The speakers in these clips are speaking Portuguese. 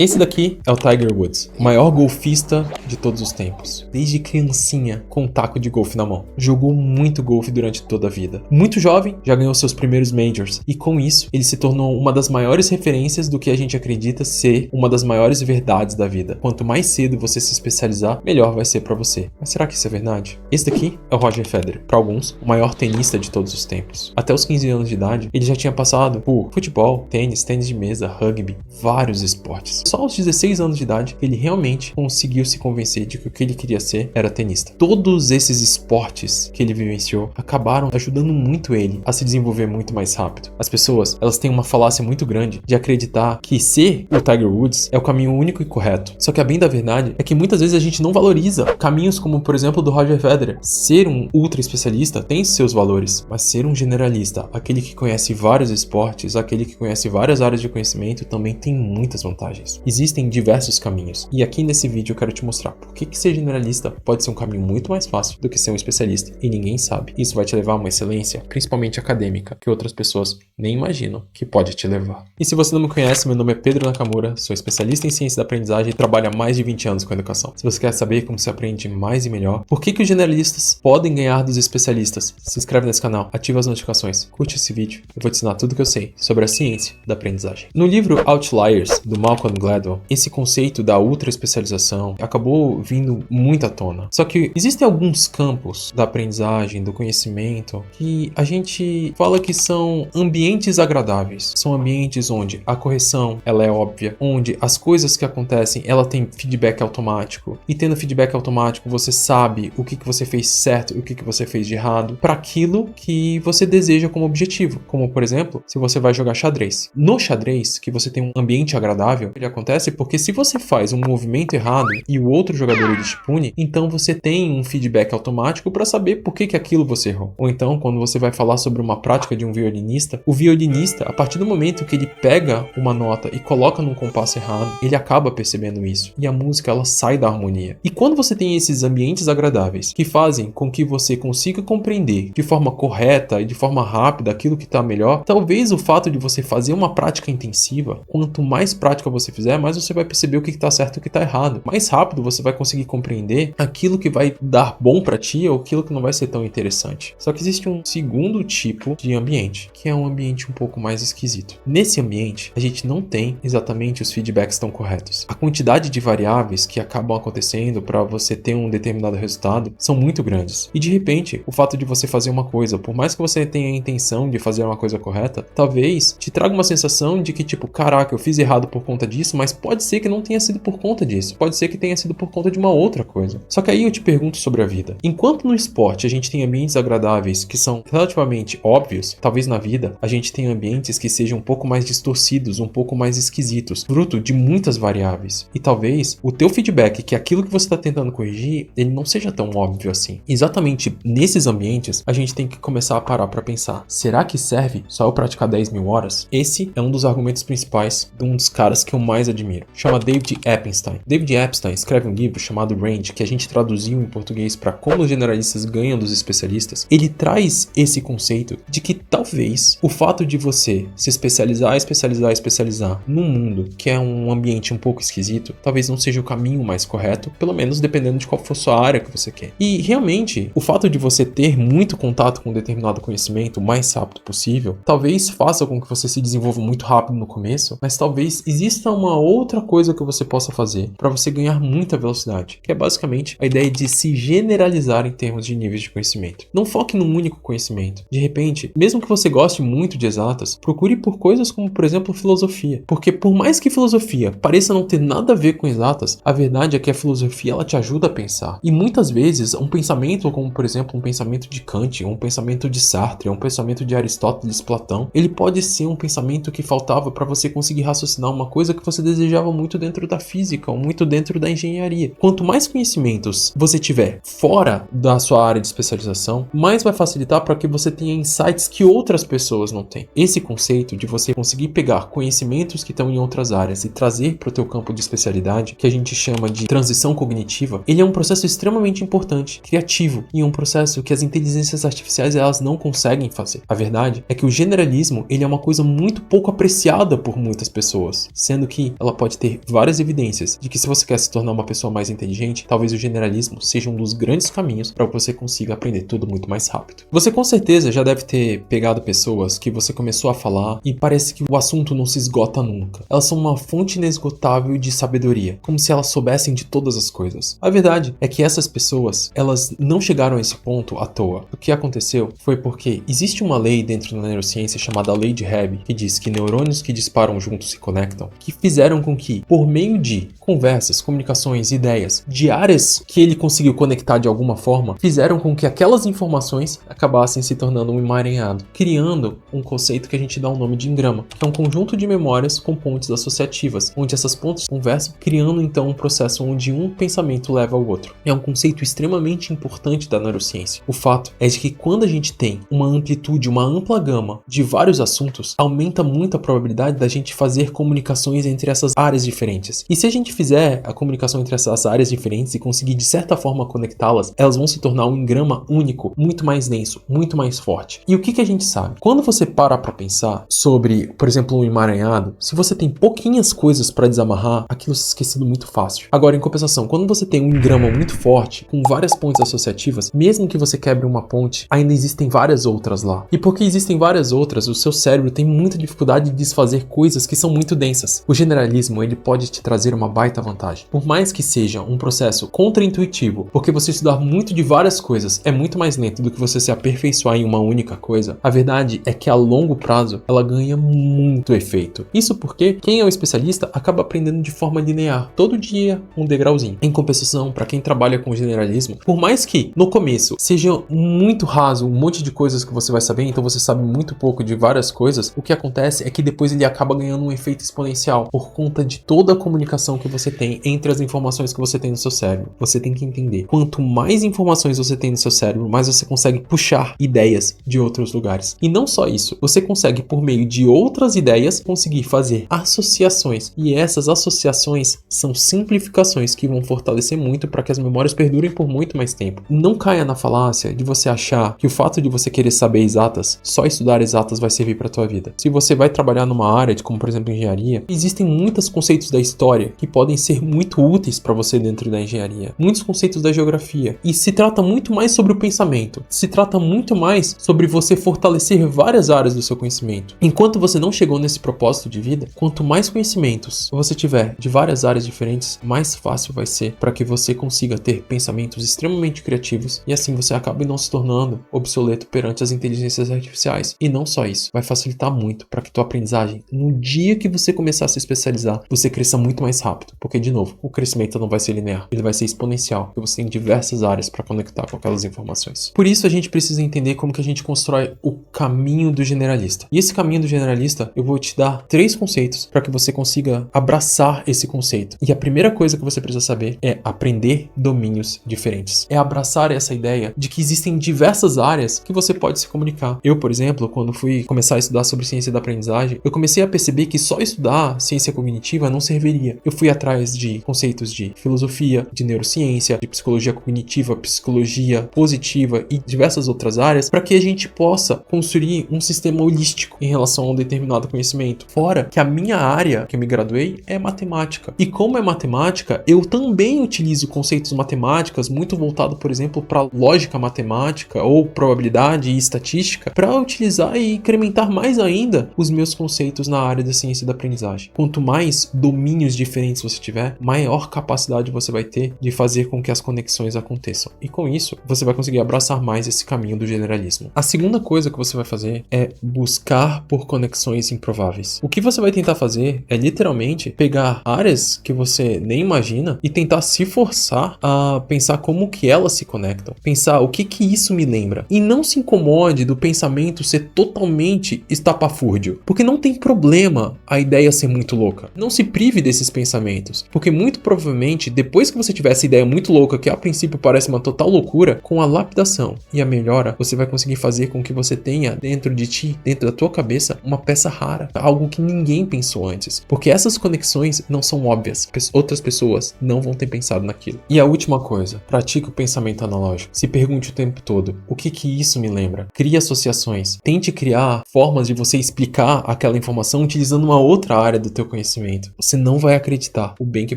Esse daqui é o Tiger Woods, o maior golfista de todos os tempos. Desde criancinha, com um taco de golfe na mão. Jogou muito golfe durante toda a vida. Muito jovem, já ganhou seus primeiros majors. E com isso, ele se tornou uma das maiores referências do que a gente acredita ser uma das maiores verdades da vida. Quanto mais cedo você se especializar, melhor vai ser pra você. Mas será que isso é verdade? Esse daqui é o Roger Federer. Para alguns, o maior tenista de todos os tempos. Até os 15 anos de idade, ele já tinha passado por futebol, tênis de mesa, rugby, vários esportes. Só aos 16 anos de idade, ele realmente conseguiu se convencer de que o que ele queria ser era tenista. Todos esses esportes que ele vivenciou acabaram ajudando muito ele a se desenvolver muito mais rápido. As pessoas, elas têm uma falácia muito grande de acreditar que ser o Tiger Woods é o caminho único e correto. Só que a bem da verdade é que muitas vezes a gente não valoriza caminhos como, por exemplo, do Roger Federer. Ser um ultra especialista tem seus valores, mas ser um generalista, aquele que conhece vários esportes, aquele que conhece várias áreas de conhecimento, também tem muitas vantagens. Existem diversos caminhos, e aqui nesse vídeo eu quero te mostrar por que ser generalista pode ser um caminho muito mais fácil do que ser um especialista, e ninguém sabe. Isso vai te levar a uma excelência, principalmente acadêmica, que outras pessoas nem imaginam que pode te levar. E se você não me conhece, meu nome é Pedro Nakamura, sou especialista em ciência da aprendizagem e trabalho há mais de 20 anos com educação. Se você quer saber como se aprende mais e melhor, por que os generalistas podem ganhar dos especialistas, se inscreve nesse canal, ativa as notificações, curte esse vídeo, eu vou te ensinar tudo que eu sei sobre a ciência da aprendizagem. No livro Outliers, do Malcolm Gladwell, esse conceito da ultra especialização acabou vindo muito à tona. Só que existem alguns campos da aprendizagem, do conhecimento, que a gente fala que são ambientes agradáveis. São ambientes onde a correção ela é óbvia, onde as coisas que acontecem ela tem feedback automático. E tendo feedback automático, você sabe o que você fez certo e o que você fez de errado para aquilo que você deseja como objetivo. Como, por exemplo, se você vai jogar xadrez. No xadrez, que você tem um ambiente agradável, ele acontece porque se você faz um movimento errado e o outro jogador ele te pune, então você tem um feedback automático para saber por que aquilo você errou. Ou então, quando você vai falar sobre uma prática de um violinista, o violinista, a partir do momento que ele pega uma nota e coloca num compasso errado, ele acaba percebendo isso. E a música, ela sai da harmonia. E quando você tem esses ambientes agradáveis que fazem com que você consiga compreender de forma correta e de forma rápida aquilo que está melhor, talvez o fato de você fazer uma prática intensiva, quanto mais prática você fizer, mais você vai perceber o que está certo e o que está errado. Mais rápido você vai conseguir compreender aquilo que vai dar bom para ti ou aquilo que não vai ser tão interessante. Só que existe um segundo tipo de ambiente, que é um ambiente um pouco mais esquisito. Nesse ambiente, a gente não tem exatamente os feedbacks tão corretos. A quantidade de variáveis que acabam acontecendo para você ter um determinado resultado são muito grandes. E de repente, o fato de você fazer uma coisa, por mais que você tenha a intenção de fazer uma coisa correta, talvez te traga uma sensação de que tipo, caraca, eu fiz errado por conta disso, mas pode ser que não tenha sido por conta disso. Pode ser que tenha sido por conta de uma outra coisa. Só que aí eu te pergunto sobre a vida. Enquanto no esporte a gente tem ambientes agradáveis que são relativamente óbvios, talvez na vida a gente tenha ambientes que sejam um pouco mais distorcidos, um pouco mais esquisitos, fruto de muitas variáveis. E talvez o teu feedback, que é aquilo que você está tentando corrigir, ele não seja tão óbvio assim. Exatamente nesses ambientes, a gente tem que começar a parar para pensar, será que serve só eu praticar 10 mil horas? Esse é um dos argumentos principais de um dos caras que eu mais admiro. Chama David Epstein. David Epstein escreve um livro chamado Range, que a gente traduziu em português para como os generalistas ganham dos especialistas. Ele traz esse conceito de que talvez o fato de você se especializar num mundo que é um ambiente um pouco esquisito, talvez não seja o caminho mais correto, pelo menos dependendo de qual for sua área que você quer. E realmente, o fato de você ter muito contato com um determinado conhecimento o mais rápido possível, talvez faça com que você se desenvolva muito rápido no começo, mas talvez exista uma outra coisa que você possa fazer para você ganhar muita velocidade, que é basicamente a ideia de se generalizar em termos de níveis de conhecimento. Não foque num único conhecimento. De repente, mesmo que você goste muito de exatas, procure por coisas como, por exemplo, filosofia. Porque por mais que filosofia pareça não ter nada a ver com exatas, a verdade é que a filosofia ela te ajuda a pensar. E muitas vezes, um pensamento como, por exemplo, um pensamento de Kant, um pensamento de Sartre, um pensamento de Aristóteles, Platão, ele pode ser um pensamento que faltava para você conseguir raciocinar uma coisa que você desejava muito dentro da física ou muito dentro da engenharia. Quanto mais conhecimentos você tiver fora da sua área de especialização, mais vai facilitar para que você tenha insights que outras pessoas não têm. Esse conceito de você conseguir pegar conhecimentos que estão em outras áreas e trazer para o teu campo de especialidade, que a gente chama de transição cognitiva, ele é um processo extremamente importante, criativo, e um processo que as inteligências artificiais elas não conseguem fazer. A verdade é que o generalismo ele é uma coisa muito pouco apreciada por muitas pessoas, sendo que aí ela pode ter várias evidências de que se você quer se tornar uma pessoa mais inteligente, talvez o generalismo seja um dos grandes caminhos para que você consiga aprender tudo muito mais rápido. Você com certeza já deve ter pegado pessoas que você começou a falar e parece que o assunto não se esgota nunca. Elas são uma fonte inesgotável de sabedoria, como se elas soubessem de todas as coisas. A verdade é que essas pessoas, elas não chegaram a esse ponto à toa. O que aconteceu foi porque existe uma lei dentro da neurociência chamada Lei de Hebb, que diz que neurônios que disparam juntos se conectam, que fizeram com que, por meio de conversas, comunicações, ideias, de áreas que ele conseguiu conectar de alguma forma, fizeram com que aquelas informações acabassem se tornando um emaranhado, criando um conceito que a gente dá o nome de engrama, que é um conjunto de memórias com pontes associativas, onde essas pontes conversam, criando então um processo onde um pensamento leva ao outro. É um conceito extremamente importante da neurociência. O fato é de que quando a gente tem uma amplitude, uma ampla gama de vários assuntos, aumenta muito a probabilidade da gente fazer comunicações entre essas áreas diferentes. E se a gente fizer a comunicação entre essas áreas diferentes e conseguir de certa forma conectá-las, elas vão se tornar um engrama único, muito mais denso, muito mais forte. E o que a gente sabe? Quando você para pensar sobre, por exemplo, um emaranhado, se você tem pouquinhas coisas para desamarrar, aquilo se esquecido muito fácil. Agora, em compensação, quando você tem um engrama muito forte, com várias pontes associativas, mesmo que você quebre uma ponte, ainda existem várias outras lá. E porque existem várias outras, o seu cérebro tem muita dificuldade de desfazer coisas que são muito densas. O generalismo, ele pode te trazer uma baita vantagem. Por mais que seja um processo contraintuitivo, porque você estudar muito de várias coisas é muito mais lento do que você se aperfeiçoar em uma única coisa, a verdade é que a longo prazo ela ganha muito efeito. Isso porque quem é o especialista acaba aprendendo de forma linear, todo dia um degrauzinho. Em compensação, para quem trabalha com generalismo, por mais que no começo seja muito raso, um monte de coisas que você vai saber, então você sabe muito pouco de várias coisas, o que acontece é que depois ele acaba ganhando um efeito exponencial por conta de toda a comunicação que você tem entre as informações que você tem no seu cérebro. Você tem que entender, quanto mais informações você tem no seu cérebro, mais você consegue puxar ideias de outros lugares. E não só isso, você consegue, por meio de outras ideias, conseguir fazer associações. E essas associações são simplificações que vão fortalecer muito para que as memórias perdurem por muito mais tempo. Não caia na falácia de você achar que o fato de você querer saber exatas, só estudar exatas vai servir para a tua vida. Se você vai trabalhar numa área, como por exemplo engenharia, existem muitos conceitos da história que podem ser muito úteis para você dentro da engenharia. Muitos conceitos da geografia. E se trata muito mais sobre o pensamento. Se trata muito mais sobre você fortalecer várias áreas do seu conhecimento. Enquanto você não chegou nesse propósito de vida, quanto mais conhecimentos você tiver de várias áreas diferentes, mais fácil vai ser para que você consiga ter pensamentos extremamente criativos e assim você acabe não se tornando obsoleto perante as inteligências artificiais. E não só isso, vai facilitar muito para que tua aprendizagem, no dia que você começar a se especializar, você cresça muito mais rápido. Porque, de novo, o crescimento não vai ser linear, ele vai ser exponencial, porque você tem diversas áreas para conectar com aquelas informações. Por isso, a gente precisa entender como que a gente constrói o caminho do generalista. E esse caminho do generalista, eu vou te dar 3 conceitos para que você consiga abraçar esse conceito. E a primeira coisa que você precisa saber é aprender domínios diferentes. É abraçar essa ideia de que existem diversas áreas que você pode se comunicar. Eu, por exemplo, quando fui começar a estudar sobre ciência da aprendizagem, eu comecei a perceber que só estudar ciência cognitiva não serviria. Eu fui atrás de conceitos de filosofia, de neurociência, de psicologia cognitiva, psicologia positiva e diversas outras áreas para que a gente possa construir um sistema holístico em relação a um determinado conhecimento. Fora que a minha área que eu me graduei é matemática. E como é matemática, eu também utilizo conceitos matemáticos muito voltado, por exemplo, para lógica matemática ou probabilidade e estatística para utilizar e incrementar mais ainda os meus conceitos na área da ciência da aprendizagem. Quanto mais domínios diferentes você tiver, maior capacidade você vai ter de fazer com que as conexões aconteçam. E com isso, você vai conseguir abraçar mais esse caminho do generalismo. A segunda coisa que você vai fazer é buscar por conexões improváveis. O que você vai tentar fazer é literalmente pegar áreas que você nem imagina e tentar se forçar a pensar como que elas se conectam. Pensar o que isso me lembra. E não se incomode do pensamento ser totalmente estapafúrdio. Porque não tem problema a ideia ser muito louca. Não se prive desses pensamentos. Porque muito provavelmente, depois que você tiver essa ideia muito louca, que a princípio parece uma total loucura, com a lapidação e a melhora, você vai conseguir fazer com que você tenha dentro de ti, dentro da tua cabeça, uma peça rara. Algo que ninguém pensou antes. Porque essas conexões não são óbvias. Outras pessoas não vão ter pensado naquilo. E a última coisa, pratique o pensamento analógico. Se pergunte o tempo todo, o que isso me lembra? Crie associações. Tente criar formas de você explicar aquela informação utilizando uma outra área do teu conhecimento. Você não vai acreditar o bem que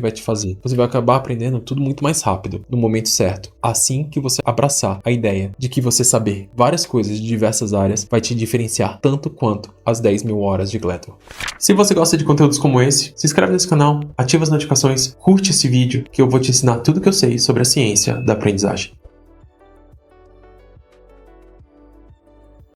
vai te fazer. Você vai acabar aprendendo tudo muito mais rápido, no momento certo. Assim que você abraçar a ideia de que você saber várias coisas de diversas áreas vai te diferenciar tanto quanto as 10 mil horas de Gladwell. Se você gosta de conteúdos como esse, se inscreve nesse canal, ativa as notificações, curte esse vídeo que eu vou te ensinar tudo que eu sei sobre a ciência da aprendizagem.